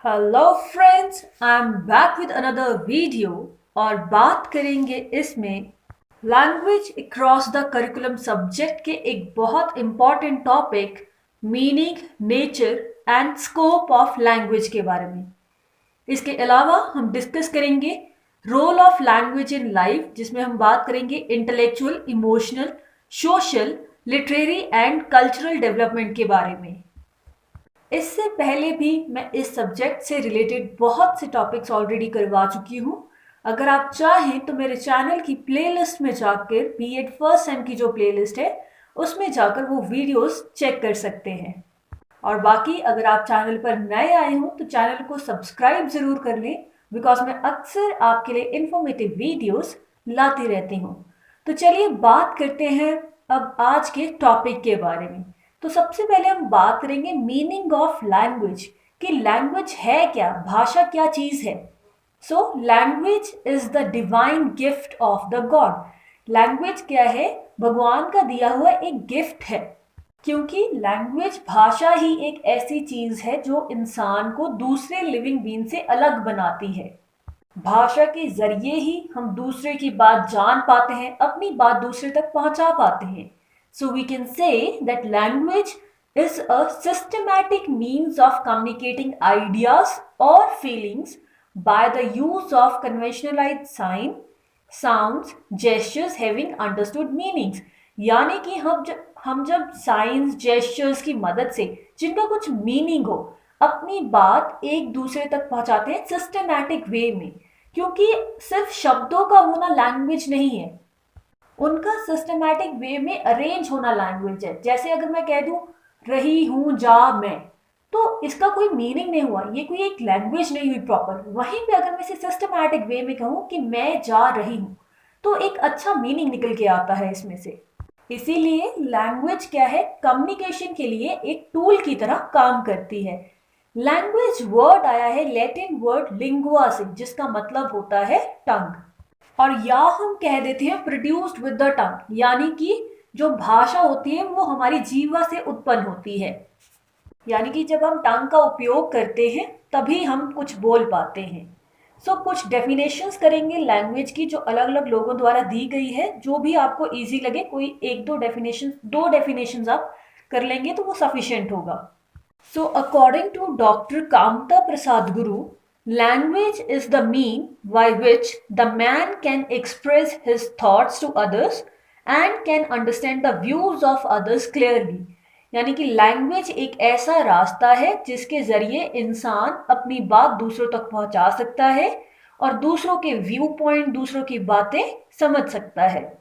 Hello friends, I am back with another video. और बात करेंगे इसमें language across the curriculum subject के एक बहुत important topic meaning, nature and scope of language के बारे में। इसके अलावा हम डिस्कस करेंगे role of language in life, जिसमें हम बात करेंगे intellectual, emotional, social, literary and cultural development के बारे में। इससे पहले भी मैं इस सब्जेक्ट से रिलेटेड बहुत से टॉपिक्स ऑलरेडी करवा चुकी हूँ। अगर आप चाहें तो मेरे चैनल की प्लेलिस्ट में जाकर बीएड फर्स्ट सेम की जो प्लेलिस्ट है उसमें जाकर वो वीडियोस चेक कर सकते हैं। और बाकी अगर आप चैनल पर नए आए हो तो चैनल को सब्सक्राइब ज़रूर कर लें, बिकॉज मैं अक्सर आपके लिए इंफॉर्मेटिव वीडियोस लाती रहती हूँ। तो चलिए बात करते हैं अब आज के टॉपिक के बारे में। तो सबसे पहले हम बात करेंगे मीनिंग ऑफ लैंग्वेज, कि लैंग्वेज है क्या, भाषा क्या चीज़ है। So language is the divine gift of the God. Language क्या है? भगवान का दिया हुआ एक गिफ्ट है, क्योंकि लैंग्वेज, भाषा ही एक ऐसी चीज है जो इंसान को दूसरे लिविंग बीइंग से अलग बनाती है। भाषा के जरिए ही हम दूसरे की बात जान पाते हैं, अपनी बात दूसरे तक पहुंचा पाते हैं। So we can say that language is a systematic means of communicating ideas or feelings by the use of conventionalized sign, sounds, gestures having understood meanings। यानी कि हम जब साइंस, जेस्चर्स की मदद से, जिनका कुछ मीनिंग हो, अपनी बात एक दूसरे तक पहुंचाते हैं सिस्टमैटिक वे में। क्योंकि सिर्फ शब्दों का होना लैंग्वेज नहीं है, उनका सिस्टमैटिक वे में अरेंज होना लैंग्वेज है। जैसे अगर मैं कह दूं रही हूं जा मैं, तो इसका कोई मीनिंग नहीं हुआ, ये कोई एक लैंग्वेज नहीं हुई प्रॉपर। वहीं पे अगर मैं इसे सिस्टमैटिक वे में कहूं कि मैं जा रही हूं, तो एक अच्छा मीनिंग निकल के आता है इसमें से। इसीलिए लैंग्वेज क्या है, कम्युनिकेशन के लिए एक टूल की तरह काम करती है। लैंग्वेज वर्ड आया है लैटिन वर्ड लिंगुआ से, जिसका मतलब होता है टंग। और या हम कह देते हैं प्रोड्यूस्ड विद द टंग, यानी कि जो भाषा होती है वो हमारी जीवा से उत्पन्न होती है। यानी कि जब हम टंग का उपयोग करते हैं तभी हम कुछ बोल पाते हैं। सो कुछ डेफिनेशंस करेंगे लैंग्वेज की, जो अलग अलग लोगों द्वारा दी गई है। जो भी आपको इजी लगे, कोई एक दो डेफिनेशंस आप कर लेंगे तो वो सफिशिएंट होगा। So according to doctor Kamta Prasad Guru, language is the mean by which the man can express his thoughts to others and can understand the views of others clearly। यानी कि लैंग्वेज एक ऐसा रास्ता है जिसके जरिए इंसान अपनी बात दूसरों तक पहुंचा सकता है और दूसरों के व्यू पॉइंट, दूसरों की बातें समझ सकता है।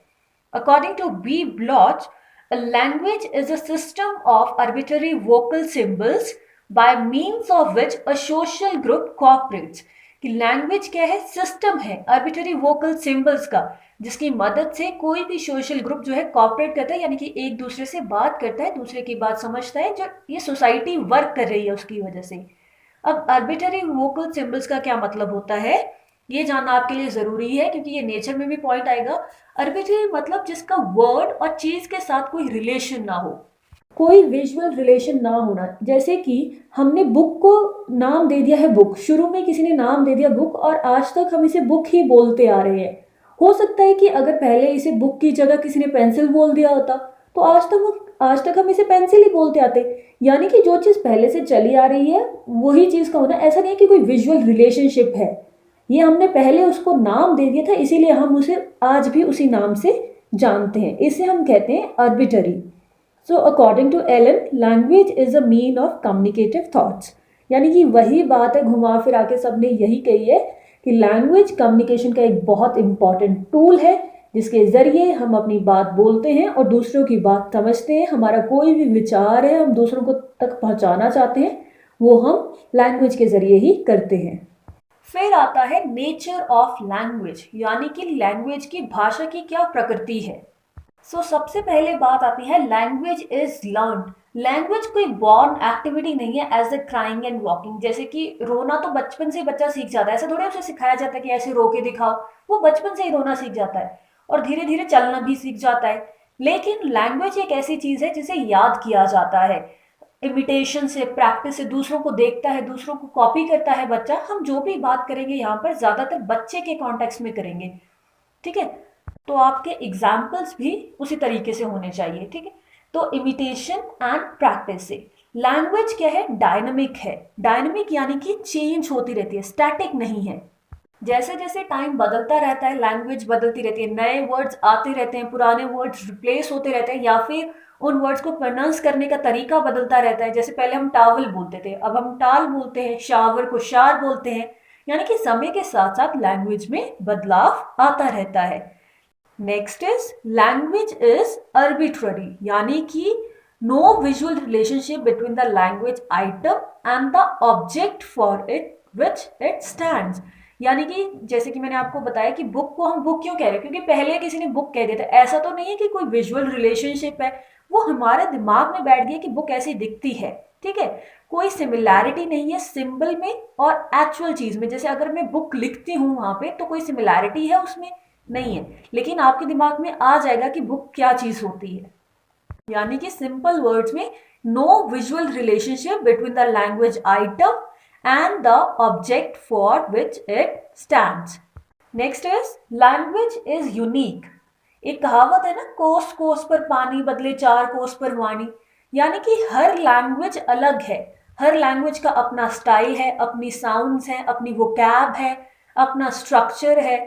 According to B Bloch, a language is a system of arbitrary vocal symbols by means of which a social group cooperates। कि लैंग्वेज क्या है? सिस्टम है आर्बिट्ररी वोकल सिंबल्स का, जिसकी मदद से कोई भी सोशल ग्रुप जो है कॉपरेट करता है, यानी कि एक दूसरे से बात करता है, दूसरे की बात समझता है, जो ये सोसाइटी वर्क कर रही है उसकी वजह से। अब आर्बिट्ररी वोकल सिंबल्स का क्या मतलब होता है, ये जानना आपके लिए जरूरी है, क्योंकि ये नेचर में भी पॉइंट आएगा। आर्बिट्ररी मतलब जिसका वर्ड और चीज के साथ कोई रिलेशन ना हो, कोई विजुअल रिलेशन ना होना। जैसे कि हमने बुक को नाम दे दिया है बुक, शुरू में किसी ने नाम दे दिया बुक और आज तक हम इसे बुक ही बोलते आ रहे हैं। हो सकता है कि अगर पहले इसे बुक की जगह किसी ने पेंसिल बोल दिया होता तो आज तक हम इसे पेंसिल ही बोलते आते। यानी कि जो चीज़ पहले से चली आ रही है वही चीज़ का होना, ऐसा नहीं है कि कोई विजुअल रिलेशनशिप है। ये हमने पहले उसको नाम दे दिया था, इसीलिए हम उसे आज भी उसी नाम से जानते हैं। इसे हम कहते हैं arbitrary. So according to Allen, language is a mean of communicative thoughts. यानी कि वही बात है, घुमा फिरा के सबने यही कही है कि लैंग्वेज कम्युनिकेशन का एक बहुत इंपॉर्टेंट टूल है, जिसके जरिए हम अपनी बात बोलते हैं और दूसरों की बात समझते हैं। हमारा कोई भी विचार है हम दूसरों को तक पहुंचाना चाहते हैं, वो हम लैंग्वेज के जरिए ही करते हैं। फिर आता है नेचर ऑफ लैंग्वेज, यानी कि लैंग्वेज की, भाषा की क्या प्रकृति है। सबसे पहले बात आती है लैंग्वेज इज लर्न्ड। लैंग्वेज कोई बॉर्न एक्टिविटी नहीं है, as a crying and walking. जैसे कि रोना तो बचपन से बच्चा सीख जाता है, ऐसा थोड़ा उसे सिखाया जाता है कि ऐसे रो के दिखाओ, वो बचपन से ही रोना सीख जाता है और धीरे धीरे चलना भी सीख जाता है। लेकिन लैंग्वेज एक ऐसी चीज है जिसे याद किया जाता है। इमिटेशन से, प्रैक्टिस से, दूसरों को देखता है, दूसरों को कॉपी करता है बच्चा। हम जो भी बात करेंगे यहाँ पर ज़्यादातर बच्चे के कॉन्टेक्स्ट में करेंगे, ठीक है। तो आपके एग्जाम्पल्स भी उसी तरीके से होने चाहिए, ठीक है। तो इमिटेशन एंड प्रैक्टिस से। लैंग्वेज क्या है? डायनामिक है। डायनामिक यानी कि चेंज होती रहती है, स्टैटिक नहीं है। जैसे जैसे टाइम बदलता रहता है, लैंग्वेज बदलती रहती है, नए वर्ड्स आते रहते हैं, पुराने वर्ड्स रिप्लेस होते रहते हैं, या फिर उन वर्ड्स को प्रोनाउंस करने का तरीका बदलता रहता है। जैसे पहले हम टावल बोलते थे, अब हम टाल बोलते हैं, शावर को शार बोलते हैं। यानी कि समय के साथ साथ लैंग्वेज में बदलाव आता रहता है। Next is language is arbitrary, यानी कि no visual relationship between the language item and the object for it which it stands. यानी कि जैसे कि मैंने आपको बताया कि बुक को हम बुक क्यों कह रहे हैं, क्योंकि पहले किसी ने बुक कह दिया था। ऐसा तो नहीं है कि कोई विजुअल रिलेशनशिप है, वो हमारे दिमाग में बैठ गया कि बुक ऐसी दिखती है, ठीक है। कोई सिमिलैरिटी नहीं है सिंबल में और एक्चुअल चीज में। जैसे अगर मैं बुक लिखती हूँ वहां पे, तो कोई सिमिलैरिटी है उसमें? नहीं है, लेकिन आपके दिमाग में आ जाएगा कि बुक क्या चीज होती है। यानी कि सिंपल वर्ड्स में no visual relationship between the language item and the object for which it stands. Next is language is unique. एक कहावत है ना, कोस कोस पर पानी बदले चार कोस पर वाणी। यानी कि हर लैंग्वेज अलग है, हर लैंग्वेज का अपना स्टाइल है, अपनी साउंड्स हैं, अपनी वोकैब है, अपना स्ट्रक्चर है।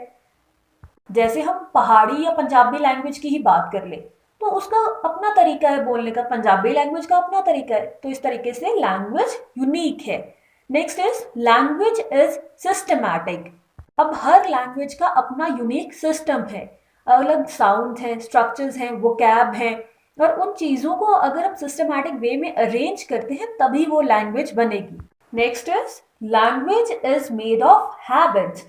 जैसे हम पहाड़ी या पंजाबी लैंग्वेज की ही बात कर ले, तो उसका अपना तरीका है बोलने का, पंजाबी लैंग्वेज का अपना तरीका है। तो इस तरीके से लैंग्वेज यूनिक है। Next is language is systematic. अब हर लैंग्वेज का अपना यूनिक सिस्टम है, अलग साउंड है, स्ट्रक्चर्स हैं, वोकैब है, और उन चीज़ों को अगर हम सिस्टमैटिक वे में अरेंज करते हैं तभी वो लैंग्वेज बनेगी। Next is language is made of habits,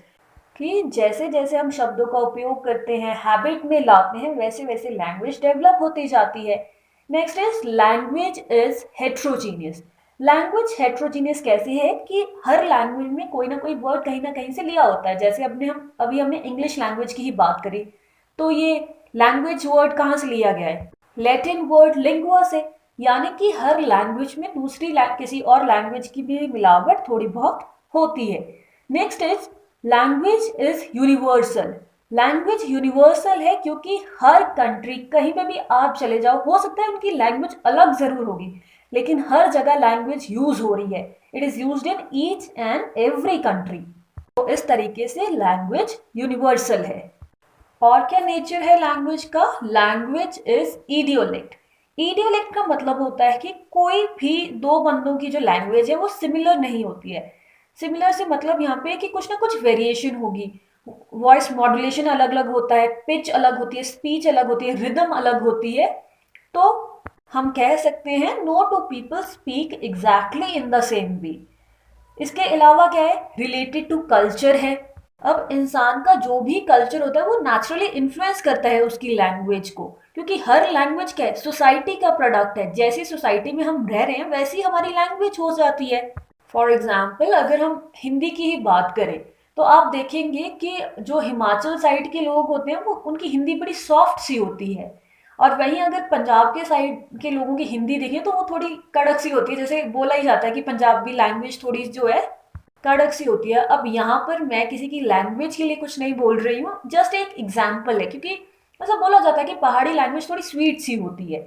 कि जैसे जैसे हम शब्दों का उपयोग करते हैं, हैबिट में लाते हैं, वैसे वैसे लैंग्वेज डेवलप होती जाती है। Next is language is heterogeneous. Language heterogeneous कैसी है कि हर लैंग्वेज में कोई ना कोई वर्ड कहीं ना कहीं से लिया होता है। जैसे अभी हमने इंग्लिश लैंग्वेज की ही बात करी, तो ये लैंग्वेज वर्ड कहाँ से लिया गया है? लैटिन वर्ड लिंगुआ से। यानी कि हर लैंग्वेज में दूसरी किसी और लैंग्वेज की भी मिलावट थोड़ी बहुत होती है। Next is language is universal. Language universal है क्योंकि हर कंट्री, कहीं पे भी आप चले जाओ, हो सकता है उनकी लैंग्वेज अलग जरूर होगी, लेकिन हर जगह लैंग्वेज यूज हो रही है। It is used in each and every country. तो इस तरीके से लैंग्वेज यूनिवर्सल है। और क्या नेचर है लैंग्वेज का? Language is इडियोलेक्ट। इडियोलेक्ट का मतलब होता है कि कोई भी दो बंदों की जो लैंग्वेज है वो सिमिलर नहीं होती है। सिमिलर से मतलब यहाँ पे कि कुछ ना कुछ वेरिएशन होगी। वॉइस मॉड्यूलेशन अलग अलग होता है, पिच अलग होती है, स्पीच अलग होती है, रिदम अलग होती है। तो हम कह सकते हैं no two people speak exactly in the same way. इसके अलावा क्या है? रिलेटेड टू कल्चर है। अब इंसान का जो भी कल्चर होता है वो नेचुरली इन्फ्लुएंस करता है उसकी लैंग्वेज को, क्योंकि हर लैंग्वेज क्या है? सोसाइटी का प्रोडक्ट है। जैसी सोसाइटी में हम रह रहे हैं वैसी हमारी लैंग्वेज हो जाती है। फॉर एग्जाम्पल अगर हम हिंदी की ही बात करें तो आप देखेंगे कि जो हिमाचल साइड के लोग होते हैं वो उनकी हिंदी बड़ी सॉफ्ट सी होती है, और वहीं अगर पंजाब के साइड के लोगों की हिंदी देखें तो वो थोड़ी कड़क सी होती है। जैसे बोला ही जाता है कि पंजाबी लैंग्वेज थोड़ी जो है कड़क सी होती है। अब यहाँ पर मैं किसी की लैंग्वेज के लिए कुछ नहीं बोल रही हूँ, जस्ट एक एग्जाम्पल है, क्योंकि ऐसा बोला जाता है कि पहाड़ी लैंग्वेज थोड़ी स्वीट सी होती है।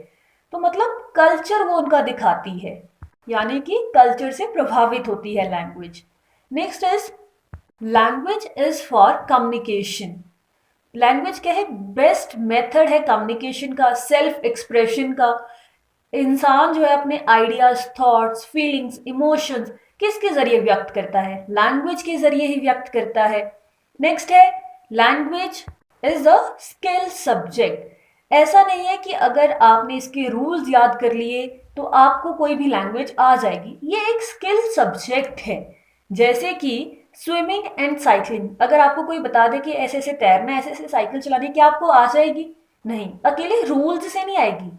तो मतलब कल्चर वो उनका दिखाती है, यानी कि कल्चर से प्रभावित होती है language. Next is language is for communication. Language क्या है? बेस्ट मेथड है कम्युनिकेशन का, सेल्फ एक्सप्रेशन का। इंसान जो है अपने आइडियाज, थॉट्स, फीलिंग्स, इमोशंस किसके जरिए व्यक्त करता है? लैंग्वेज के जरिए ही व्यक्त करता है। नेक्स्ट है language is a skill subject. ऐसा नहीं है कि अगर आपने इसके रूल्स याद कर लिए तो आपको कोई भी लैंग्वेज आ जाएगी। ये एक स्किल सब्जेक्ट है। जैसे कि स्विमिंग एंड साइकिलिंग, अगर आपको कोई बता दे कि ऐसे ऐसे तैरना, ऐसे ऐसे साइकिल चलानी, क्या आपको आ जाएगी? नहीं, अकेले रूल्स से नहीं आएगी।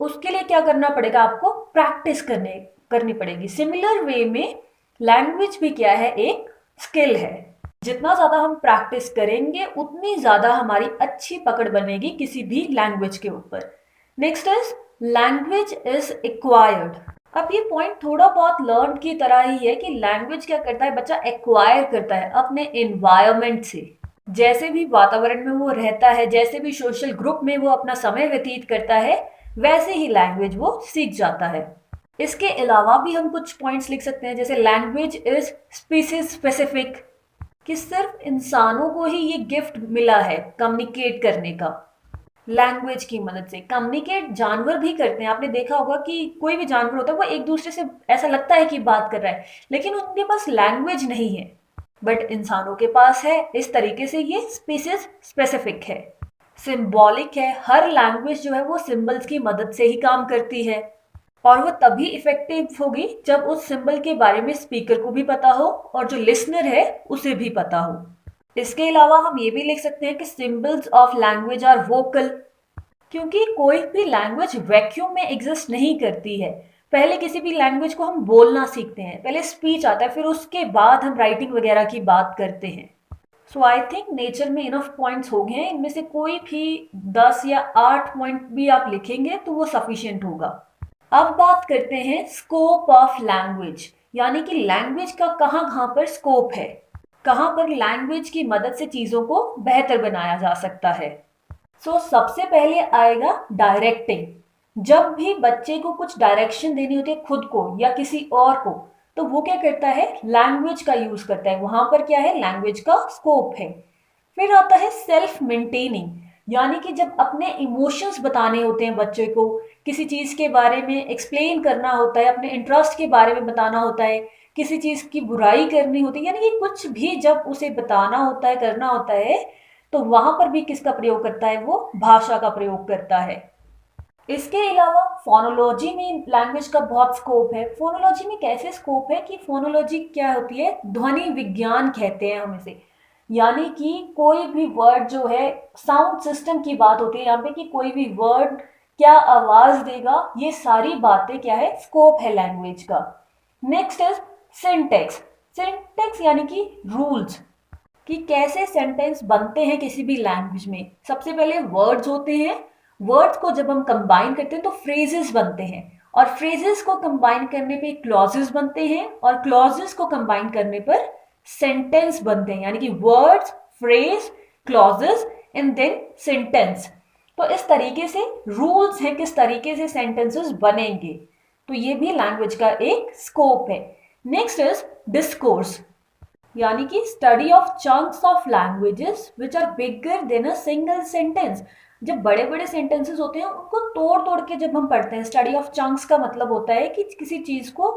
उसके लिए क्या करना पड़ेगा? आपको प्रैक्टिस करनी पड़ेगी। सिमिलर वे में लैंग्वेज भी क्या है? एक स्किल है। जितना ज़्यादा हम प्रैक्टिस करेंगे उतनी ज़्यादा हमारी अच्छी पकड़ बनेगी किसी भी लैंग्वेज के ऊपर। Next is language is acquired. अब ये पॉइंट थोड़ा बहुत लर्न की तरह ही है कि लैंग्वेज क्या करता है, बच्चा एक्वायर करता है अपने एनवायरनमेंट से। जैसे भी वातावरण में वो रहता है, जैसे भी सोशल ग्रुप में वो अपना समय व्यतीत करता है, वैसे ही लैंग्वेज वो सीख जाता है। इसके अलावा भी हम कुछ पॉइंट्स लिख सकते हैं, जैसे लैंग्वेज इज स्पीसीज स्पेसिफिक, कि सिर्फ इंसानों को ही ये गिफ्ट मिला है कम्युनिकेट करने का। लैंग्वेज की मदद से कम्युनिकेट जानवर भी करते हैं। आपने देखा होगा कि कोई भी जानवर होता है वो एक दूसरे से ऐसा लगता है कि बात कर रहा है, लेकिन उनके पास लैंग्वेज नहीं है, बट इंसानों के पास है। इस तरीके से ये स्पीसीज स्पेसिफिक है। सिंबॉलिक है, हर लैंग्वेज जो है वो सिंबल्स की मदद से ही काम करती है, और वो तभी इफेक्टिव होगी जब उस सिंबल के बारे में स्पीकर को भी पता हो और जो लिसनर है उसे भी पता हो। इसके अलावा हम ये भी लिख सकते हैं कि symbols of language are vocal, क्योंकि कोई भी लैंग्वेज वैक्यूम में एग्जिस्ट नहीं करती है। पहले किसी भी लैंग्वेज को हम बोलना सीखते हैं, पहले स्पीच आता है, फिर उसके बाद हम राइटिंग वगैरह की बात करते हैं। सो आई थिंक नेचर में इनफ पॉइंट्स हो गए हैं, इनमें से कोई भी 10 या 8 पॉइंट भी आप लिखेंगे तो वो सफिशिएंट होगा। अब बात करते हैं स्कोप ऑफ लैंग्वेज, यानी कि लैंग्वेज का कहाँ कहाँ पर स्कोप है, कहाँ पर लैंग्वेज की मदद से चीजों को बेहतर बनाया जा सकता है। सबसे पहले आएगा डायरेक्टिंग। जब भी बच्चे को कुछ डायरेक्शन देनी होती है, खुद को या किसी और को, तो वो क्या करता है, लैंग्वेज का यूज करता है। वहां पर क्या है, लैंग्वेज का स्कोप है। फिर आता है सेल्फ मेंटेनिंग, यानी कि जब अपने इमोशंस बताने होते हैं बच्चे को, किसी चीज के बारे में एक्सप्लेन करना होता है, अपने इंटरेस्ट के बारे में बताना होता है, किसी चीज की बुराई करनी होती है, यानी कि कुछ भी जब उसे बताना होता है, करना होता है, तो वहां पर भी किसका प्रयोग करता है, वो भाषा का प्रयोग करता है। इसके अलावा फोनोलॉजी में लैंग्वेज का बहुत स्कोप है। फोनोलॉजी में कैसे स्कोप है कि फोनोलॉजी क्या होती है, ध्वनि विज्ञान कहते हैं हम इसे, यानी कि कोई भी वर्ड जो है, साउंड सिस्टम की बात होती है यहाँ पे, कि कोई भी वर्ड क्या आवाज देगा, ये सारी बातें क्या है, स्कोप है लैंग्वेज का। Next is syntax. सिंटेक्स यानी कि रूल्स, कि कैसे सेंटेंस बनते हैं किसी भी लैंग्वेज में। सबसे पहले वर्ड्स होते हैं, वर्ड्स को जब हम कंबाइन करते हैं तो फ्रेजेस बनते हैं, और फ्रेजेस को कंबाइन करने पे क्लॉजेस बनते हैं, और क्लॉजेस को कंबाइन करने पर सेंटेंस बनते हैं, यानी कि words, phrase, clauses and then sentence. तो इस तरीके से रूल्स हैं किस तरीके से सेंटेंसेस बनेंगे, तो ये भी लैंग्वेज का एक स्कोप है। नेक्स्ट इज डिस्कोर्स, यानी कि study of chunks of languages which are bigger than a single sentence. जब बड़े बड़े सेंटेंसेस होते हैं उनको तोड़ तोड़ के जब हम पढ़ते हैं, स्टडी ऑफ चंक्स का मतलब होता है कि किसी चीज को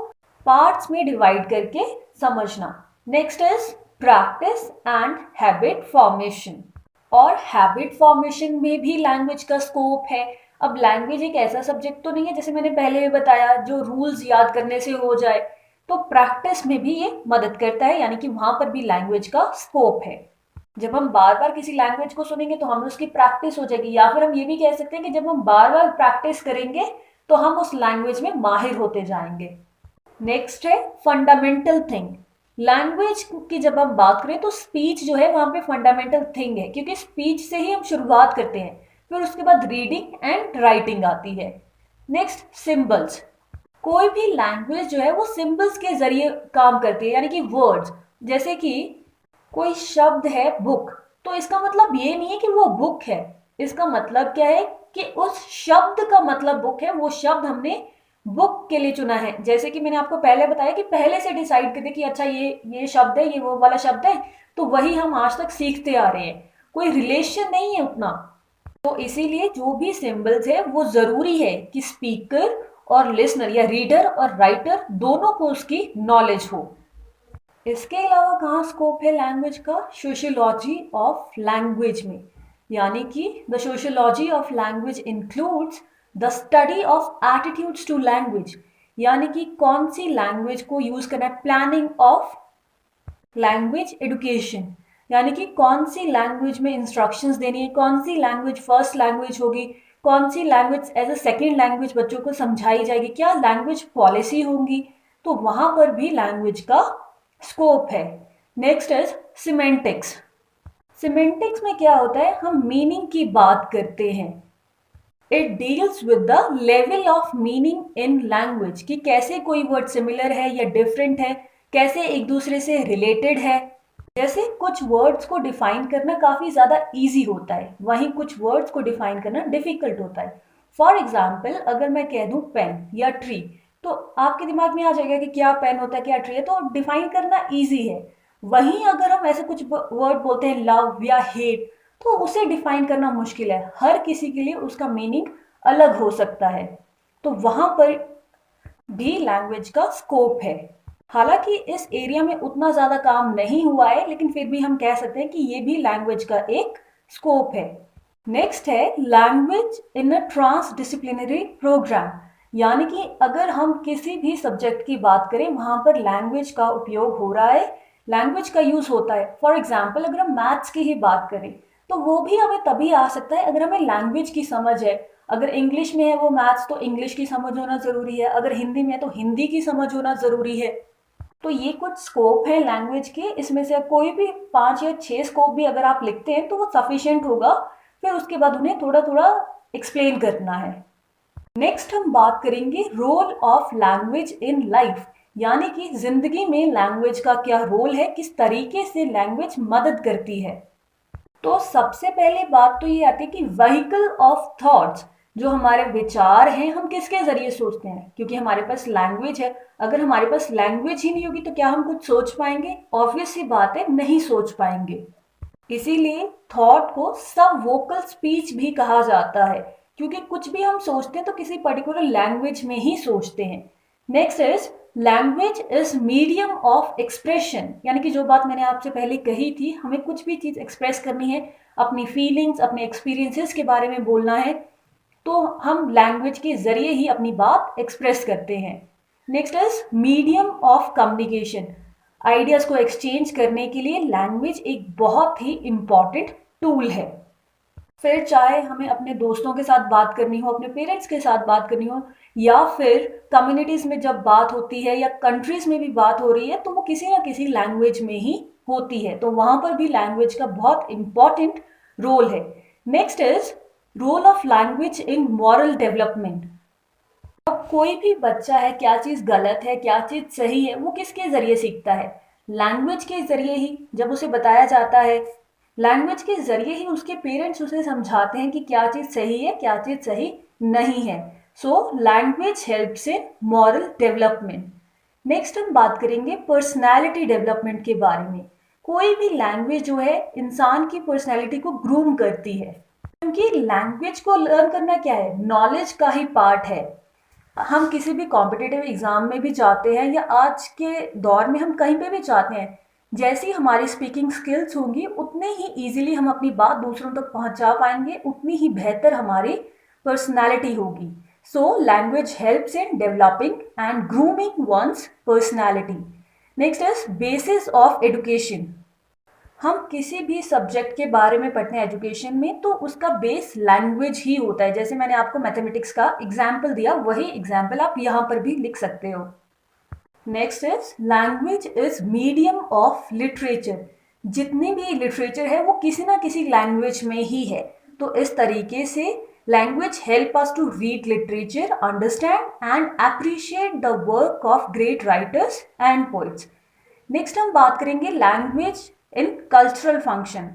पार्ट्स में डिवाइड करके समझना। Next is practice and habit formation, और हैबिट फॉर्मेशन में भी लैंग्वेज का स्कोप है। अब लैंग्वेज एक ऐसा सब्जेक्ट तो नहीं है, जैसे मैंने पहले बताया, जो रूल्स याद करने से हो जाए, तो प्रैक्टिस में भी ये मदद करता है, यानी कि वहां पर भी लैंग्वेज का स्कोप है। जब हम बार बार किसी लैंग्वेज को सुनेंगे तो हमें उसकी प्रैक्टिस हो जाएगी, या फिर हम ये भी कह सकते हैं कि जब हम बार बार प्रैक्टिस करेंगे तो हम उस लैंग्वेज में माहिर होते जाएंगे। नेक्स्ट है फंडामेंटल थिंग। लैंग्वेज की जब हम बात करें तो स्पीच जो है वहां पे फंडामेंटल थिंग है, क्योंकि स्पीच से ही हम शुरुआत करते हैं, फिर उसके बाद रीडिंग एंड राइटिंग आती है। Next symbols. कोई भी लैंग्वेज जो है वो सिंबल्स के जरिए काम करती है, यानी कि वर्ड्स। जैसे कि कोई शब्द है बुक, तो इसका मतलब ये नहीं है कि वो बुक है, इसका मतलब क्या है कि उस शब्द का मतलब बुक है, वो शब्द हमने बुक के लिए चुना है। जैसे कि मैंने आपको पहले बताया कि पहले से डिसाइड करते कि अच्छा ये शब्द है, ये वो वाला शब्द है, तो वही हम आज तक सीखते आ रहे हैं, कोई रिलेशन नहीं है उतना। तो इसीलिए जो भी सिंबल्स है वो जरूरी है कि स्पीकर और लिसनर या रीडर और राइटर दोनों को उसकी नॉलेज हो। इसके अलावा कहाँ स्कोप है लैंग्वेज का, सोशियोलॉजी ऑफ लैंग्वेज में, यानी कि the sociology of language includes the study of attitudes to language, यानी कि कौन सी लैंग्वेज को यूज करना है, प्लानिंग ऑफ लैंग्वेज एडुकेशन, यानी कि कौन सी लैंग्वेज में इंस्ट्रक्शंस देनी है, कौन सी लैंग्वेज फर्स्ट लैंग्वेज होगी, कौन सी language as a second language बच्चों को समझाई जाएगी, क्या लैंग्वेज पॉलिसी होंगी, तो वहां पर भी लैंग्वेज का स्कोप है। Next is semantics. सिमेंटिक्स में क्या होता है, हम मीनिंग की बात करते हैं, it deals with the level of meaning in language कि कैसे कोई वर्ड सिमिलर है या डिफरेंट है, कैसे एक दूसरे से रिलेटेड है। जैसे कुछ वर्ड्स को डिफाइन करना काफ़ी ज़्यादा इजी होता है, वहीं कुछ वर्ड्स को डिफाइन करना डिफ़िकल्ट होता है। फॉर एग्जाम्पल अगर मैं कह दूँ पेन या ट्री, तो आपके दिमाग में आ जाएगा कि क्या पेन होता है क्या ट्री है, तो डिफाइन करना ईजी है। वहीं अगर हम ऐसे कुछ वर्ड बोलते हैं लव या हेट, तो उसे डिफाइन करना मुश्किल है, हर किसी के लिए उसका मीनिंग अलग हो सकता है। तो वहां पर भी लैंग्वेज का स्कोप है। हालांकि इस एरिया में उतना ज़्यादा काम नहीं हुआ है, लेकिन फिर भी हम कह सकते हैं कि ये भी लैंग्वेज का एक स्कोप है। नेक्स्ट है language in a transdisciplinary programme, यानी कि अगर हम किसी भी सब्जेक्ट की बात करें वहाँ पर लैंग्वेज का उपयोग हो रहा है, लैंग्वेज का यूज़ होता है। फॉर एग्जाम्पल अगर हम मैथ्स की ही बात करें, तो वो भी हमें तभी आ सकता है अगर हमें लैंग्वेज की समझ है। अगर इंग्लिश में है वो मैथ्स, तो इंग्लिश की समझ होना ज़रूरी है, अगर हिंदी में है तो हिंदी की समझ होना ज़रूरी है। तो ये कुछ स्कोप है लैंग्वेज के, इसमें से कोई भी 5 या 6 स्कोप भी अगर आप लिखते हैं तो वो सफिशिएंट होगा, फिर उसके बाद उन्हें थोड़ा थोड़ा एक्सप्लेन करना है। नेक्स्ट हम बात करेंगे role of language in life, यानी कि जिंदगी में लैंग्वेज का क्या रोल है, किस तरीके से लैंग्वेज मदद करती है। तो सबसे पहले बात तो ये आती है कि व्हीकल ऑफ थॉट्स, जो हमारे विचार हैं हम किसके जरिए सोचते हैं, क्योंकि हमारे पास लैंग्वेज है। अगर हमारे पास लैंग्वेज ही नहीं होगी तो क्या हम कुछ सोच पाएंगे? ऑब्वियस सी बात है, नहीं सोच पाएंगे। इसीलिए थॉट को सब वोकल स्पीच भी कहा जाता है, क्योंकि कुछ भी हम सोचते हैं तो किसी पर्टिकुलर लैंग्वेज में ही सोचते हैं। Next is language is medium of expression, यानी कि जो बात मैंने आपसे पहले कही थी, हमें कुछ भी चीज़ एक्सप्रेस करनी है, अपनी फीलिंग्स अपने एक्सपीरियंसेस के बारे में बोलना है, तो हम लैंग्वेज के जरिए ही अपनी बात एक्सप्रेस करते हैं। Next is medium of communication, ideas को एक्सचेंज करने के लिए लैंग्वेज एक बहुत ही इम्पॉर्टेंट टूल है। फिर चाहे हमें अपने दोस्तों के साथ बात करनी हो, अपने पेरेंट्स के साथ बात करनी हो, या फिर कम्युनिटीज़ में जब बात होती है या कंट्रीज़ में भी बात हो रही है, तो वो किसी ना किसी लैंग्वेज में ही होती है, तो वहाँ पर भी लैंग्वेज का बहुत इम्पॉर्टेंट रोल है। Next is role of language in moral development. अब कोई भी बच्चा है, क्या चीज़ गलत है क्या चीज़ सही है, वो किसके ज़रिए सीखता है? लैंग्वेज के ज़रिए ही। जब उसे बताया जाता है, लैंग्वेज के ज़रिए ही उसके पेरेंट्स उसे समझाते हैं कि क्या चीज़ सही है क्या चीज़ सही नहीं है। सो लैंग्वेज हेल्प्स इन मॉरल डेवलपमेंट। नेक्स्ट हम बात करेंगे पर्सनैलिटी डेवलपमेंट के बारे में। कोई भी लैंग्वेज जो है इंसान की पर्सनैलिटी को ग्रूम करती है, क्योंकि लैंग्वेज को लर्न करना क्या है, नॉलेज का ही पार्ट है। हम किसी भी कॉम्पिटिटिव एग्ज़ाम में भी जाते हैं या आज के दौर में हम कहीं पे भी जाते हैं, जैसी हमारी स्पीकिंग स्किल्स होंगी उतने ही इजीली हम अपनी बात दूसरों तक पहुंचा पाएंगे, उतनी ही बेहतर हमारी पर्सनालिटी होगी। So language helps in developing and grooming one's personality. Next is basis of education. हम किसी भी सब्जेक्ट के बारे में पढ़ते हैं एजुकेशन में, तो उसका बेस लैंग्वेज ही होता है। जैसे मैंने आपको मैथमेटिक्स का एग्जाम्पल दिया, वही एग्जाम्पल आप यहाँ पर भी लिख सकते हो। Next is language is medium of literature. जितनी भी लिटरेचर है वो किसी ना किसी लैंग्वेज में ही है, तो इस तरीके से language help us to read literature, understand and appreciate the work of great writers and poets. Next हम बात करेंगे लैंग्वेज इन कल्चरल फंक्शन।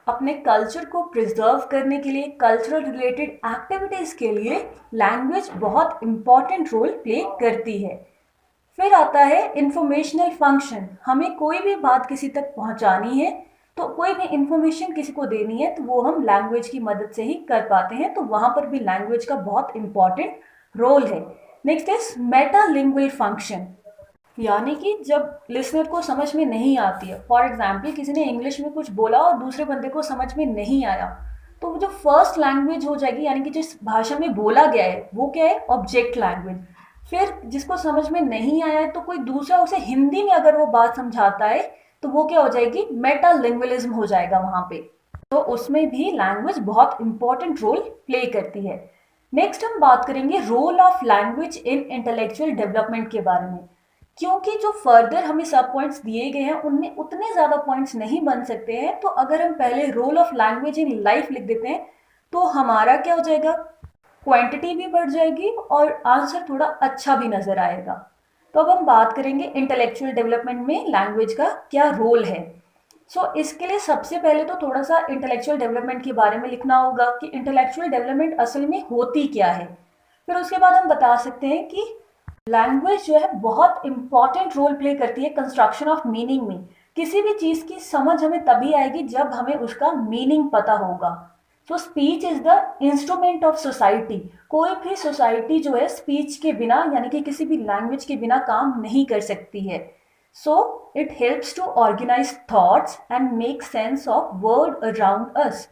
अपने कल्चर को प्रिजर्व करने के लिए, कल्चरल रिलेटेड एक्टिविटीज़ के लिए लैंग्वेज बहुत इंपॉर्टेंट रोल प्ले करती है। फिर आता है इंफॉर्मेशनल फंक्शन। हमें कोई भी बात किसी तक पहुंचानी है, तो कोई भी इंफॉर्मेशन किसी को देनी है, तो वो हम लैंग्वेज की मदद से ही कर पाते हैं, तो वहाँ पर भी लैंग्वेज का बहुत इंपॉर्टेंट रोल है। नेक्स्ट इज मेटालिंगुअल फंक्शन, यानी कि जब लिसनर को समझ में नहीं आती है, फॉर एग्जाम्पल किसी ने इंग्लिश में कुछ बोला और दूसरे बंदे को समझ में नहीं आया, तो वो जो फर्स्ट लैंग्वेज हो जाएगी, यानी कि जिस भाषा में बोला गया है वो क्या है, ऑब्जेक्ट लैंग्वेज। फिर जिसको समझ में नहीं आया है तो कोई दूसरा उसे हिंदी में अगर वो बात समझाता है, तो वो क्या हो जाएगी, मेटालिंगुअलिज्म हो जाएगा वहाँ पे। तो उसमें भी लैंग्वेज बहुत इंपॉर्टेंट रोल प्ले करती है। नेक्स्ट हम बात करेंगे role of language in intellectual development के बारे में। क्योंकि जो फर्दर हमें सब पॉइंट्स दिए गए हैं उनमें उतने ज़्यादा पॉइंट्स नहीं बन सकते हैं, तो अगर हम पहले role of language in life लिख देते हैं तो हमारा क्या हो जाएगा, क्वांटिटी भी बढ़ जाएगी और आंसर थोड़ा अच्छा भी नज़र आएगा। तो अब हम बात करेंगे इंटेलेक्चुअल डेवलपमेंट में लैंग्वेज का क्या रोल है। इसके लिए सबसे पहले तो थोड़ा सा इंटेलेक्चुअल डेवलपमेंट के बारे में लिखना होगा कि इंटेलेक्चुअल डेवलपमेंट असल में होती क्या है। फिर उसके बाद हम बता सकते हैं कि लैंग्वेज जो है बहुत इंपॉर्टेंट रोल प्ले करती है कंस्ट्रक्शन ऑफ मीनिंग में। किसी भी चीज़ की समझ हमें तभी आएगी जब हमें उसका मीनिंग पता होगा। Speech is the instrument of society. कोई भी सोसाइटी जो है स्पीच के बिना यानी कि किसी भी लैंग्वेज के बिना काम नहीं कर सकती है। It helps to organise thoughts and make sense of world around us.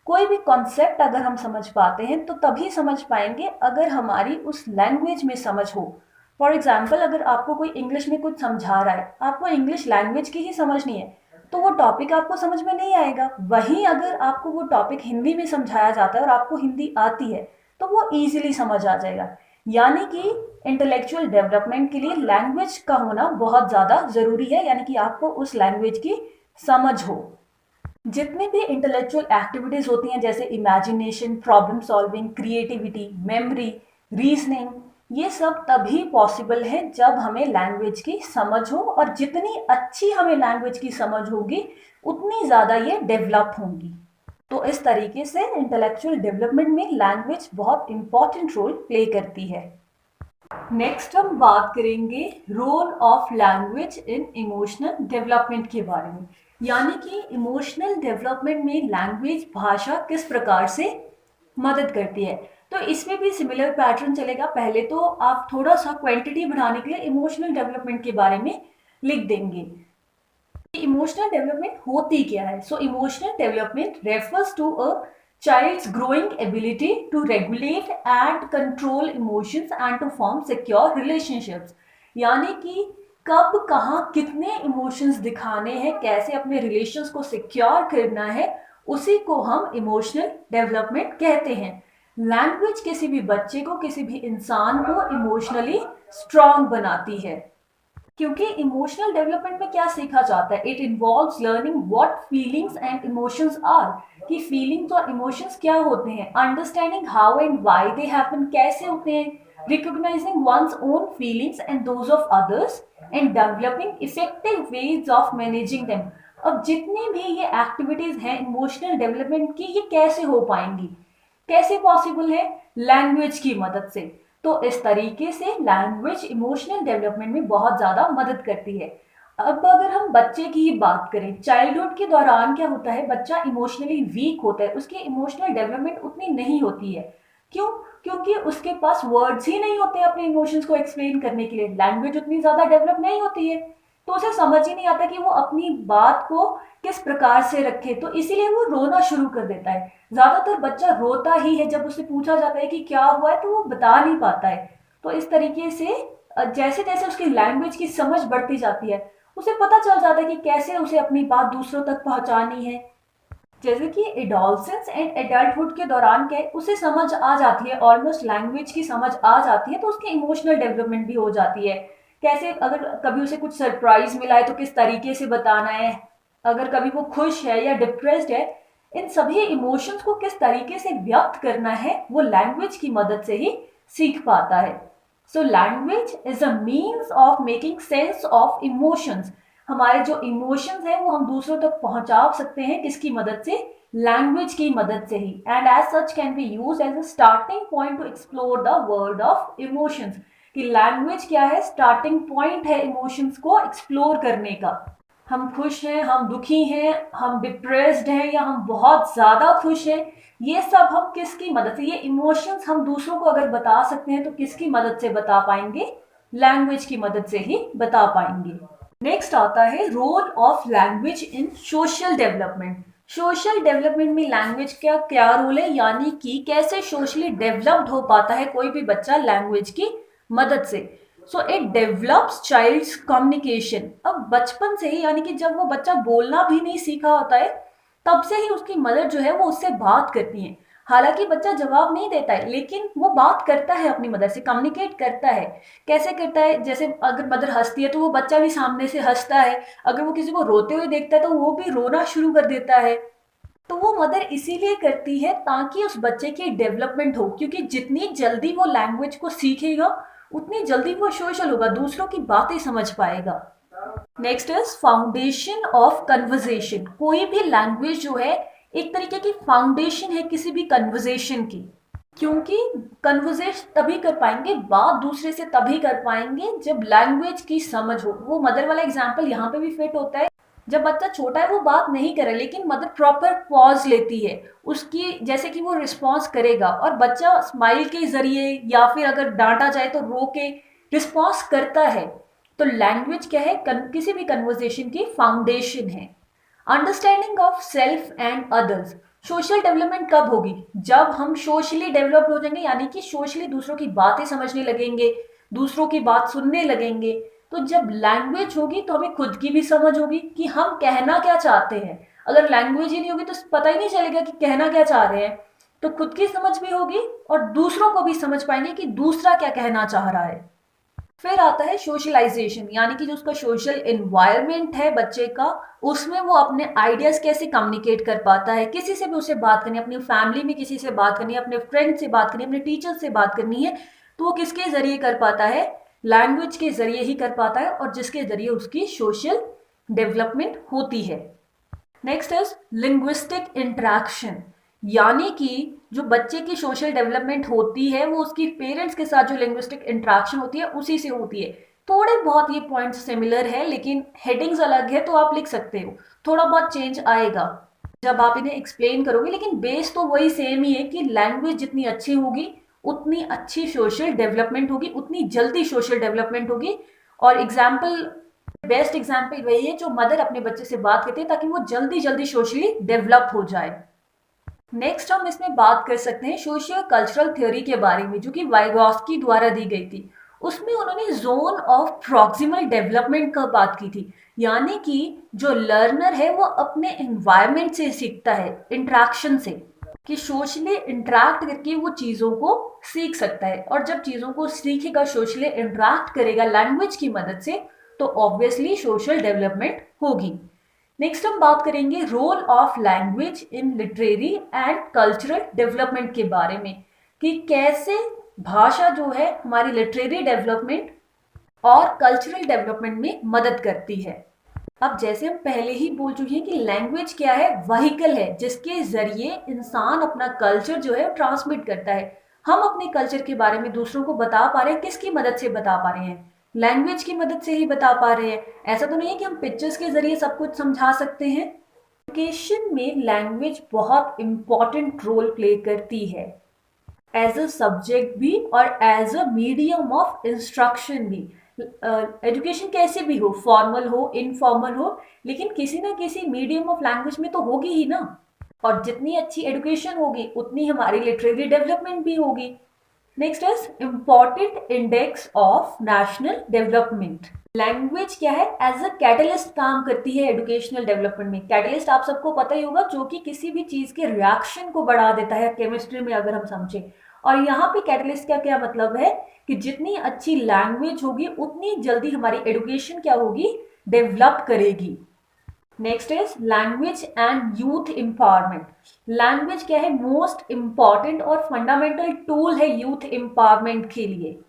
कोई भी कॉन्सेप्ट अगर हम समझ पाते हैं तो तभी समझ पाएंगे अगर हमारी उस लैंग्वेज में समझ हो। फॉर एग्जाम्पल, अगर आपको कोई इंग्लिश में कुछ समझा रहा है, आपको इंग्लिश लैंग्वेज की ही समझनी है, तो वो टॉपिक आपको समझ में नहीं आएगा। वहीं अगर आपको वो टॉपिक हिंदी में समझाया जाता है और आपको हिंदी आती है तो वो ईजिली समझ आ जाएगा। यानी कि इंटेलेक्चुअल डेवलपमेंट के लिए लैंग्वेज का होना बहुत ज़्यादा ज़रूरी है, यानी कि आपको उस लैंग्वेज की समझ हो। जितनी भी इंटेलेक्चुअल एक्टिविटीज़ होती हैं जैसे imagination, problem solving, creativity, memory, reasoning, ये सब तभी पॉसिबल है जब हमें लैंग्वेज की समझ हो, और जितनी अच्छी हमें लैंग्वेज की समझ होगी उतनी ज़्यादा ये डेवलप होंगी। तो इस तरीके से इंटेलेक्चुअल डेवलपमेंट में लैंग्वेज बहुत इंपॉर्टेंट रोल प्ले करती है। नेक्स्ट हम बात करेंगे role of language in emotional development के बारे में, यानी कि इमोशनल डेवलपमेंट में लैंग्वेज, भाषा किस प्रकार से मदद करती है। तो इसमें भी सिमिलर पैटर्न चलेगा। पहले तो आप थोड़ा सा क्वांटिटी बढ़ाने के लिए इमोशनल डेवलपमेंट के बारे में लिख देंगे। इमोशनल डेवलपमेंट होती क्या है। Emotional development refers to a child's growing ability to regulate and control emotions and to form secure relationships। यानी कि कब, कहाँ, कितने इमोशंस दिखाने हैं, कैसे अपने रिलेशंस को सिक्योर करना है, उसी को हम इमोशनल डेवलपमेंट कहते हैं। लैंग्वेज किसी भी बच्चे को, किसी भी इंसान को इमोशनली स्ट्रांग बनाती है, क्योंकि इमोशनल डेवलपमेंट में क्या सीखा जाता है। It involves learning what feelings and emotions are, कि फीलिंग्स और इमोशंस क्या होते हैं, understanding how and why they happen, कैसे होते हैं, recognising one's own feelings and those of others, and developing effective ways of managing them. अब जितनी भी ये एक्टिविटीज हैं इमोशनल डेवलपमेंट की, ये कैसे हो पाएंगी, कैसे पॉसिबल है, लैंग्वेज की मदद से। तो इस तरीके से लैंग्वेज इमोशनल डेवलपमेंट में बहुत ज़्यादा मदद करती है। अब अगर हम बच्चे की ही बात करें, चाइल्डहुड के दौरान क्या होता है, बच्चा इमोशनली वीक होता है, उसकी इमोशनल डेवलपमेंट उतनी नहीं होती है। क्यों? क्योंकि उसके पास वर्ड्स ही नहीं होते अपने इमोशंस को एक्सप्लेन करने के लिए, लैंग्वेज उतनी ज़्यादा डेवलप नहीं होती है, तो उसे समझ ही नहीं आता कि वो अपनी बात को किस प्रकार से रखे, तो इसीलिए वो रोना शुरू कर देता है। ज्यादातर बच्चा रोता ही है, जब उससे पूछा जाता है कि क्या हुआ है तो वो बता नहीं पाता है। तो इस तरीके से जैसे जैसे उसकी लैंग्वेज की समझ बढ़ती जाती है, उसे पता चल जाता है कि कैसे उसे अपनी बात दूसरों तक पहुंचानी है। जैसे कि एडोलसेंस एंड एडल्टहुड के दौरान क्या है, उसे समझ आ जाती है, ऑलमोस्ट लैंग्वेज की समझ आ जाती है, तो उसकी इमोशनल डेवलपमेंट भी हो जाती है। कैसे, अगर कभी उसे कुछ सरप्राइज मिला है तो किस तरीके से बताना है, अगर कभी वो खुश है या डिप्रेस्ड है, इन सभी इमोशंस को किस तरीके से व्यक्त करना है वो लैंग्वेज की मदद से ही सीख पाता है। Language is a means of making sense of emotions. हमारे जो इमोशंस हैं वो हम दूसरों तक पहुंचा सकते हैं किसकी मदद से, लैंग्वेज की मदद से ही। And as such can be used as a starting point to explore the world of emotions. कि लैंग्वेज क्या है, स्टार्टिंग पॉइंट है इमोशंस को एक्सप्लोर करने का। हम खुश हैं, हम दुखी हैं, हम डिप्रेस्ड हैं, या हम बहुत ज़्यादा खुश हैं, ये सब हम किसकी मदद से, ये इमोशंस हम दूसरों को अगर बता सकते हैं तो किसकी मदद से बता पाएंगे, लैंग्वेज की मदद से ही बता पाएंगे। नेक्स्ट आता है role of language in social development. Social development में लैंग्वेज का क्या रोल है, यानी कि कैसे सोशली डेवलप्ड हो पाता है कोई भी बच्चा लैंग्वेज की मदद से। It develops child's communication. अब बचपन से ही, यानी कि जब वो बच्चा बोलना भी नहीं सीखा होता है, तब से ही उसकी मदर जो है वो उससे बात करती है। हालांकि बच्चा जवाब नहीं देता है, लेकिन वो बात करता है अपनी मदर से, कम्युनिकेट करता है। कैसे करता है, जैसे अगर मदर हंसती है तो वो बच्चा भी सामने से हंसता है, अगर वो किसी को रोते हुए देखता है तो वो भी रोना शुरू कर देता है। तो वो मदर इसीलिए करती है ताकि उस बच्चे की डेवलपमेंट हो, क्योंकि जितनी जल्दी वो लैंग्वेज को सीखेगा उतनी जल्दी वो सोशल होगा, दूसरों की बातें समझ पाएगा। Next is foundation of conversation. कोई भी लैंग्वेज जो है एक तरीके की फाउंडेशन है किसी भी कन्वर्जेशन की, क्योंकि कन्वर्सेशन तभी कर पाएंगे, बात दूसरे से तभी कर पाएंगे जब लैंग्वेज की समझ हो। वो मदर वाला एग्जाम्पल यहाँ पे भी फिट होता है। जब बच्चा छोटा है वो बात नहीं करे लेकिन मदर प्रॉपर पॉज लेती है उसकी, जैसे कि वो रिस्पॉन्स करेगा, और बच्चा स्माइल के जरिए या फिर अगर डांटा जाए तो रो के रिस्पॉन्स करता है। तो लैंग्वेज क्या है, किसी भी कन्वर्सेशन की फाउंडेशन है। Understanding of self and others. Social development कब होगी, जब हम सोशली डेवलप हो जाएंगे, यानी कि सोशली दूसरों की बातें समझने लगेंगे, दूसरों की बात सुनने लगेंगे। तो जब लैंग्वेज होगी तो हमें खुद की भी समझ होगी कि हम कहना क्या चाहते हैं। अगर लैंग्वेज ही नहीं होगी तो पता ही नहीं चलेगा कि कहना क्या चाह रहे हैं। तो खुद की समझ भी होगी और दूसरों को भी समझ पाएंगे कि दूसरा क्या कहना चाह रहा है। फिर आता है सोशलाइजेशन, यानी कि जो उसका सोशल एनवायरनमेंट है बच्चे का, उसमें वो अपने आइडियाज कैसे कम्युनिकेट कर पाता है। किसी से भी उसे बात करनी है, अपनी फैमिली में किसी से बात करनी है, अपने फ्रेंड से बात करनी है, अपने टीचर से बात करनी है, तो वो किसके जरिए कर पाता है, लैंग्वेज के जरिए ही कर पाता है, और जिसके जरिए उसकी सोशल डेवलपमेंट होती है। नेक्स्ट इज लिंग्विस्टिक इंटरेक्शन, यानी कि जो बच्चे की सोशल डेवलपमेंट होती है वो उसकी पेरेंट्स के साथ जो लिंग्विस्टिक इंटरेक्शन होती है उसी से होती है। थोड़े बहुत ये पॉइंट्स सिमिलर है लेकिन हेडिंग्स अलग है, तो आप लिख सकते हो, थोड़ा बहुत चेंज आएगा जब आप इन्हें एक्सप्लेन करोगे, लेकिन बेस तो वही सेम ही है कि लैंग्वेज जितनी अच्छी होगी उतनी अच्छी सोशल डेवलपमेंट होगी, उतनी जल्दी सोशल डेवलपमेंट होगी। और एग्जाम्पल, बेस्ट एग्जाम्पल वही है जो मदर अपने बच्चे से बात करती है ताकि वो जल्दी जल्दी सोशली डेवलप हो जाए। नेक्स्ट हम इसमें बात कर सकते हैं सोशियो कल्चरल थ्योरी के बारे में, जो कि वाइगॉस्की द्वारा दी गई थी। उसमें उन्होंने जोन ऑफ प्रॉक्सिमल डेवलपमेंट का बात की थी, यानी कि जो लर्नर है वो अपने एनवायरनमेंट से सीखता है, इंट्रैक्शन से, कि सोशली इंटरेक्ट करके वो चीज़ों को सीख सकता है। और जब चीज़ों को सीखेगा, सोशली इंटरेक्ट करेगा लैंग्वेज की मदद से, तो ऑब्वियसली सोशल डेवलपमेंट होगी। नेक्स्ट हम बात करेंगे role of language in literary and cultural development के बारे में, कि कैसे भाषा जो है हमारी लिटरेरी डेवलपमेंट और कल्चरल डेवलपमेंट में मदद करती है। अब जैसे हम पहले ही बोल चुके हैं कि लैंग्वेज क्या है, व्हीकल है जिसके जरिए इंसान अपना कल्चर जो है ट्रांसमिट करता है। हम अपने कल्चर के बारे में दूसरों को बता पा रहे हैं, किसकी मदद से बता पा रहे हैं, लैंग्वेज की मदद से ही बता पा रहे हैं। ऐसा तो नहीं है कि हम पिक्चर्स के जरिए सब कुछ समझा सकते हैं। एजुकेशन में लैंग्वेज बहुत इंपॉर्टेंट रोल प्ले करती है, एज अ सब्जेक्ट भी और as a medium of instruction भी। एजुकेशन कैसे भी हो, फॉर्मल हो इनफॉर्मल हो, लेकिन किसी ना किसी मीडियम ऑफ लैंग्वेज में तो होगी ही ना। और जितनी अच्छी एजुकेशन होगी उतनी हमारी लिटरेरी डेवलपमेंट भी होगी। Next is important index of national development. Language क्या है, एज अ कैटलिस्ट काम करती है एजुकेशनल डेवलपमेंट में। कैटलिस्ट आप सबको पता ही होगा, जो कि किसी भी चीज के रिएक्शन को बढ़ा देता है, केमिस्ट्री में अगर हम समझें। और यहाँ पे कैटलिस्ट का क्या मतलब है कि जितनी अच्छी लैंग्वेज होगी उतनी जल्दी हमारी एजुकेशन क्या होगी, डेवलप करेगी। Next is language and youth empowerment. Language क्या है, मोस्ट इंपॉर्टेंट और फंडामेंटल टूल है यूथ एम्पावरमेंट के लिए।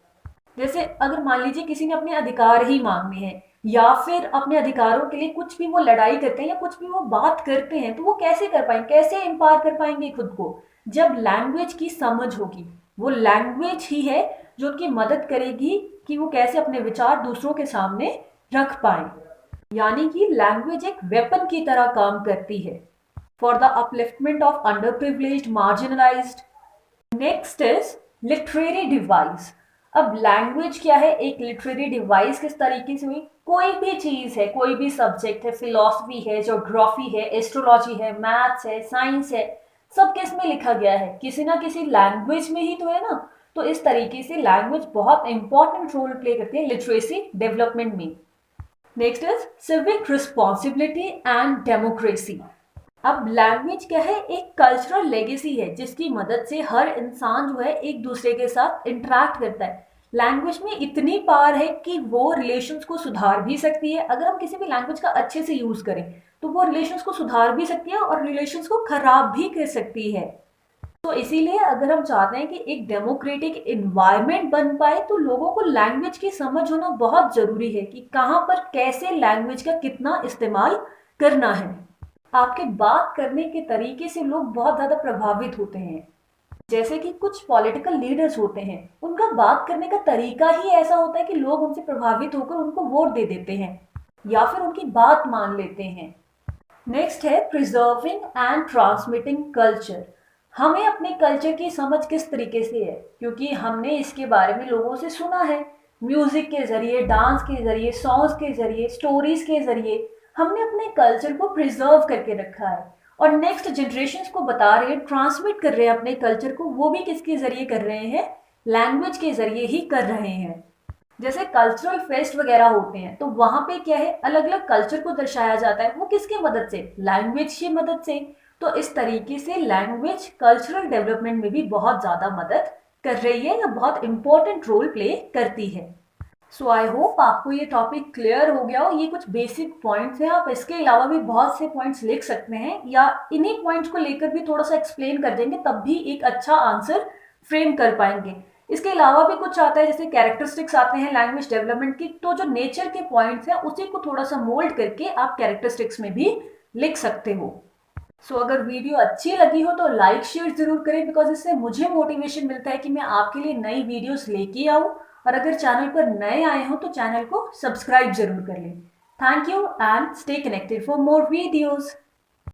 जैसे अगर मान लीजिए किसी ने अपने अधिकार ही मांगने हैं, या फिर अपने अधिकारों के लिए कुछ भी वो लड़ाई करते हैं या कुछ भी वो बात करते हैं, तो वो कैसे कर पाएंगे, कैसे एम्पावर कर पाएंगे खुद को, जब लैंग्वेज की समझ होगी। वो लैंग्वेज ही है जो उनकी मदद करेगी कि वो कैसे अपने विचार दूसरों के सामने रख पाए। यानी कि लैंग्वेज एक वेपन की तरह काम करती है for the upliftment of under privileged, marginalised. Next is literary device. अब लैंग्वेज क्या है, एक लिटरेरी डिवाइस किस तरीके से हुई, कोई भी चीज है, कोई भी सब्जेक्ट है, फिलॉसफी है, ज्योग्राफी है, एस्ट्रोलॉजी है, मैथ्स है, साइंस है, सब किस में लिखा गया है, किसी ना किसी लैंग्वेज में ही तो है ना। तो इस तरीके से लैंग्वेज बहुत इंपॉर्टेंट रोल प्ले करती है लिटरेसी डेवलपमेंट में। Next is civic responsibility and democracy. अब लैंग्वेज क्या है, एक कल्चरल लेगेसी है जिसकी मदद से हर इंसान जो है एक दूसरे के साथ इंटरेक्ट करता है। लैंग्वेज में इतनी पावर है कि वो रिलेशंस को सुधार भी सकती है। अगर हम किसी भी लैंग्वेज का अच्छे से यूज करें तो वो रिलेशंस को सुधार भी सकती है और रिलेशंस को खराब भी कर सकती है। तो इसीलिए अगर हम चाहते हैं कि एक डेमोक्रेटिक इन्वायरमेंट बन पाए तो लोगों को लैंग्वेज की समझ होना बहुत जरूरी है कि कहाँ पर कैसे लैंग्वेज का कितना इस्तेमाल करना है। आपके बात करने के तरीके से लोग बहुत ज्यादा प्रभावित होते हैं। जैसे कि कुछ पॉलिटिकल लीडर्स होते हैं, उनका बात करने का तरीका ही ऐसा होता है कि लोग उनसे प्रभावित होकर उनको वोट दे देते हैं या फिर उनकी बात मान लेते हैं। नेक्स्ट है प्रिजर्विंग एंड ट्रांसमिटिंग कल्चर। हमें अपने कल्चर की समझ किस तरीके से है, क्योंकि हमने इसके बारे में लोगों से सुना है। म्यूजिक के जरिए, डांस के जरिए, सॉन्ग्स के जरिए, स्टोरीज के जरिए हमने अपने कल्चर को प्रिजर्व करके रखा है और नेक्स्ट जनरेशन को बता रहे हैं, ट्रांसमिट कर रहे हैं अपने कल्चर को। वो भी किसके जरिए कर रहे हैं? लैंग्वेज के जरिए ही कर रहे हैं। जैसे कल्चरल फेस्ट वगैरह होते हैं तो वहां पे क्या है, अलग अलग कल्चर को दर्शाया जाता है। वो किसकी मदद से? लैंग्वेज की मदद से। तो इस तरीके से लैंग्वेज कल्चरल डेवलपमेंट में भी बहुत ज्यादा मदद कर रही है या बहुत इंपॉर्टेंट रोल प्ले करती है। सो आई होप आपको ये टॉपिक क्लियर हो गया हो। ये कुछ बेसिक पॉइंट्स हैं, आप इसके अलावा भी बहुत से पॉइंट्स लिख सकते हैं या इन्हीं पॉइंट्स को लेकर भी थोड़ा सा एक्सप्लेन कर देंगे, तब भी एक अच्छा आंसर फ्रेम कर पाएंगे। इसके अलावा भी कुछ आता है, जैसे कैरेक्टरिस्टिक्स आते हैं लैंग्वेज डेवलपमेंट की, तो जो नेचर के पॉइंट्स हैं उसी को थोड़ा सा मोल्ड करके आप कैरेक्टरिस्टिक्स में भी लिख सकते हो। सो अगर वीडियो अच्छी लगी हो तो लाइक शेयर जरूर करें, बिकॉज इससे मुझे मोटिवेशन मिलता है कि मैं आपके लिए नई वीडियोस लेके आऊं। और अगर चैनल पर नए आए हो तो चैनल को सब्सक्राइब जरूर कर लें। Thank you and stay connected for more videos.